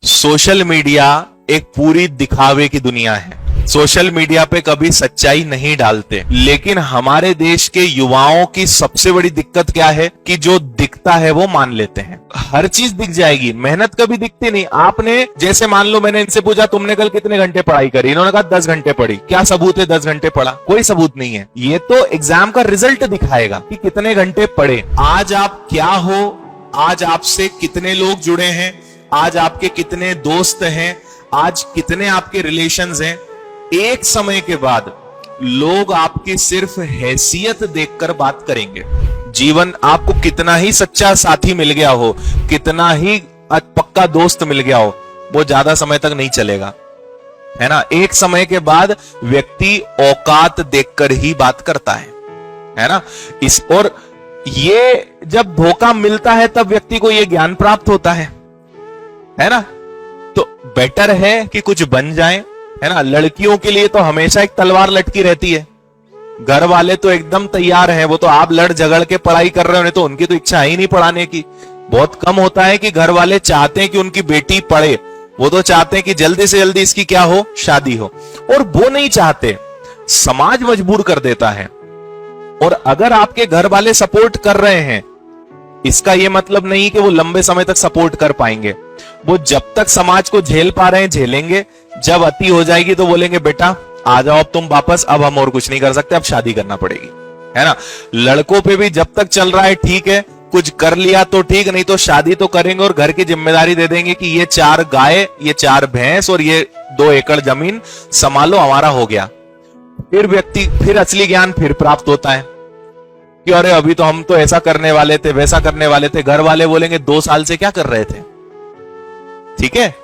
Social media एक पूरी दिखावे की दुनिया है। सोशल मीडिया पे कभी सच्चाई नहीं डालते, लेकिन हमारे देश के युवाओं की सबसे बड़ी दिक्कत क्या है कि जो दिखता है वो मान लेते हैं। हर चीज दिख जाएगी, मेहनत कभी दिखती नहीं। आपने जैसे मान लो मैंने इनसे पूछा तुमने कल कितने घंटे पढ़ाई करी, इन्होंने कहा 10 घंटे पढ़ी। क्या सबूत है 10 घंटे पढ़ा? कोई सबूत नहीं है। ये तो एग्जाम का रिजल्ट दिखाएगा कि कितने घंटे पढ़े। आज आप क्या हो, आज आपसे कितने लोग जुड़े हैं, आज आपके कितने दोस्त हैं, आज कितने आपके रिलेशंस हैं, एक समय के बाद लोग आपकी सिर्फ हैसियत देखकर बात करेंगे। जीवन आपको कितना ही सच्चा साथी मिल गया हो, कितना ही पक्का दोस्त मिल गया हो, वो ज्यादा समय तक नहीं चलेगा, है ना। एक समय के बाद व्यक्ति औकात देखकर ही बात करता है ना। और ये जब धोखा मिलता है तब व्यक्ति को यह ज्ञान प्राप्त होता है ना। तो बेटर है कि कुछ बन जाए, है ना। लड़कियों के लिए तो हमेशा एक तलवार लटकी रहती है। घर वाले तो एकदम तैयार हैं, वो तो आप लड़ झगड़ के पढ़ाई कर रहे हो, तो उनकी तो इच्छा ही नहीं पढ़ाने की। बहुत कम होता है कि घर वाले चाहते हैं कि उनकी बेटी पढ़े, वो तो चाहते हैं कि जल्दी से जल्दी इसकी क्या हो, शादी हो। और वो नहीं चाहते, समाज मजबूर कर देता है। और अगर आपके घर वाले सपोर्ट कर रहे हैं, इसका यह मतलब नहीं कि वो लंबे समय तक सपोर्ट कर पाएंगे। वो जब तक समाज को झेल पा रहे हैं झेलेंगे, जब अति हो जाएगी तो बोलेंगे बेटा आ जाओ अब तुम वापस, अब हम और कुछ नहीं कर सकते, अब शादी करना पड़ेगी, है ना। लड़कों पे भी जब तक चल रहा है ठीक है, कुछ कर लिया तो ठीक, नहीं तो शादी तो करेंगे और घर की जिम्मेदारी दे देंगे कि ये 4 गाय, ये 4 भैंस और ये 2 एकड़ जमीन संभालो, हमारा हो गया। फिर असली ज्ञान फिर प्राप्त होता है कि अरे अभी तो हम तो ऐसा करने वाले थे, वैसा करने वाले थे। घर वाले बोलेंगे 2 साल से क्या कर रहे थे, ठीक है।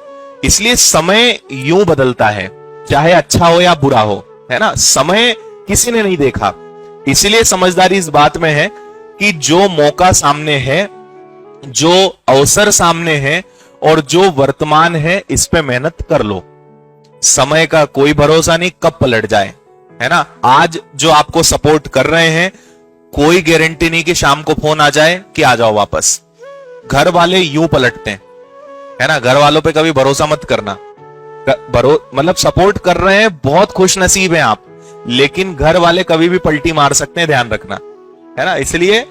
इसलिए समय यूं बदलता है, चाहे अच्छा हो या बुरा हो, है ना। समय किसी ने नहीं देखा। इसलिए समझदारी इस बात में है कि जो मौका सामने है, जो अवसर सामने है और जो वर्तमान है, इस पे मेहनत कर लो। समय का कोई भरोसा नहीं कब पलट जाए, है ना। आज जो आपको सपोर्ट कर रहे हैं, कोई गारंटी नहीं कि शाम को फोन आ जाए कि आ जाओ वापस। घर वाले यूं पलटते हैं, है ना। घर वालों पे कभी भरोसा मत करना। मतलब सपोर्ट कर रहे हैं, बहुत खुश नसीब हैं आप, लेकिन घर वाले कभी भी पलटी मार सकते हैं, ध्यान रखना, है ना। इसलिए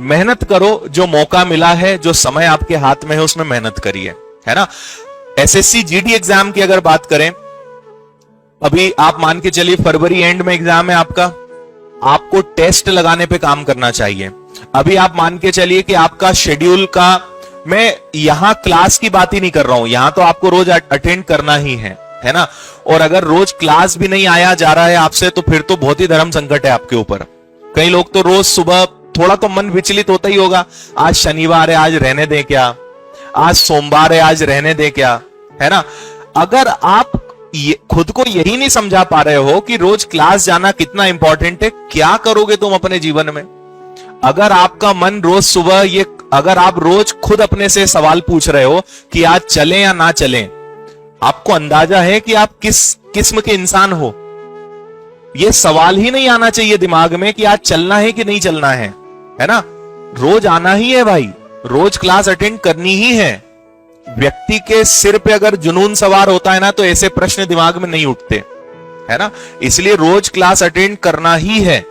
मेहनत करो, जो मौका मिला है, जो समय आपके हाथ में है, उसमें मेहनत करिए, है ना। एसएससी जीडी एग्जाम की अगर बात करें, अभी आप मान के चलिए फरवरी एंड में एग्जाम है आपका, आपको टेस्ट लगाने पे काम करना चाहिए। अभी आप मान के चलिए कि आपका शेड्यूल का, मैं यहां क्लास की बात ही नहीं कर रहा हूं, यहां तो आपको रोज अटेंड करना ही है ना। और अगर रोज क्लास भी नहीं आया जा रहा है आपसे, तो फिर तो बहुत ही धर्म संकट है आपके ऊपर। कई लोग तो रोज सुबह थोड़ा तो मन विचलित होता ही होगा, आज शनिवार है आज रहने दें क्या, आज सोमवार है आज रहने दें क्या, है ना। अगर आप खुद को यही नहीं समझा पा रहे हो कि रोज क्लास जाना कितना इंपॉर्टेंट है, क्या करोगे तुम अपने जीवन में। अगर आपका मन रोज सुबह अगर आप रोज खुद अपने से सवाल पूछ रहे हो कि आज चलें या ना चलें, आपको अंदाजा है कि आप किस किस्म के इंसान हो। यह सवाल ही नहीं आना चाहिए दिमाग में कि आज चलना है कि नहीं चलना है ना। रोज आना ही है भाई, रोज क्लास अटेंड करनी ही है। व्यक्ति के सिर पे अगर जुनून सवार होता है ना, तो ऐसे प्रश्न दिमाग में नहीं उठते, है ना। इसलिए रोज क्लास अटेंड करना ही है।